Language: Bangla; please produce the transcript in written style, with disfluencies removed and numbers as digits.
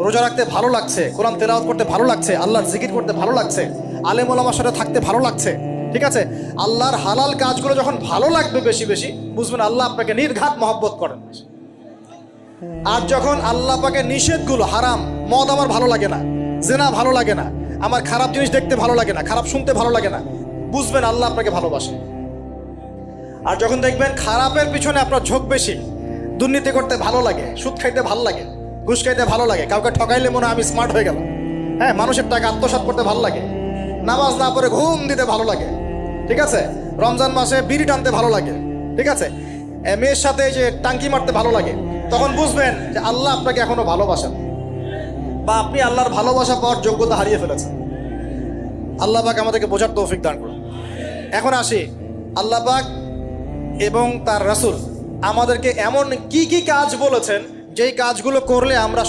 রোজা রাখতে ভালো লাগছে, কোরআন তেলাওয়াত করতে ভালো লাগছে, আল্লাহর জিকির করতে ভালো লাগছে, আলেম ওলামার সাথে থাকতে ভালো লাগছে, ঠিক আছে। আল্লাহর হালাল কাজগুলো যখন ভালো লাগবে বেশি বেশি, বুঝবেন আল্লাহ আপনাকে নির্ঘাত মহব্বত করেন। আর যখন আল্লাহ পাকে নিষেধগুলো, হারাম, মদ আমার ভালো লাগে না, জেনা ভালো লাগে না, আমার খারাপ জিনিস দেখতে ভালো লাগে না, খারাপ শুনতে ভালো লাগে না, বুঝবেন আল্লাহ আপনাকে ভালোবাসে। আর যখন দেখবেন খারাপের পিছনে আপনার ঝোঁক বেশি, দুর্নীতি করতে ভালো লাগে, সুদ খাইতে ভালো লাগে, ঘুষ খাইতে ভালো লাগে, কাউকে ঠকাইলে মনে হয় আমি স্মার্ট হয়ে গেলাম, হ্যাঁ, মানুষের টাকা আত্মসাৎ করতে ভালো লাগে, নামাজ না পড়ে ঘুম দিতে ভালো লাগে, ঠিক আছে, রমজান মাসে বিড়ি টানতে ভালো লাগে, ঠিক আছে, মেয়ের সাথে যে টাঙ্কি মারতে ভালো লাগে, তখন বুঝবেন যে আল্লাহ আপনাকে এখনো ভালোবাসেন, বা আপনি আল্লাহর ভালোবাসা পাওয়ার যোগ্যতা হারিয়ে ফেলেছেন। আল্লাহ পাক আমাদেরকে বোঝার তৌফিক দান করুন। এখন আসি, আল্লাহ পাক এবং তার রাসূল আমাদেরকে এমন কি কি কাজ বলেছেন যেই কাজগুলো করলে আমরা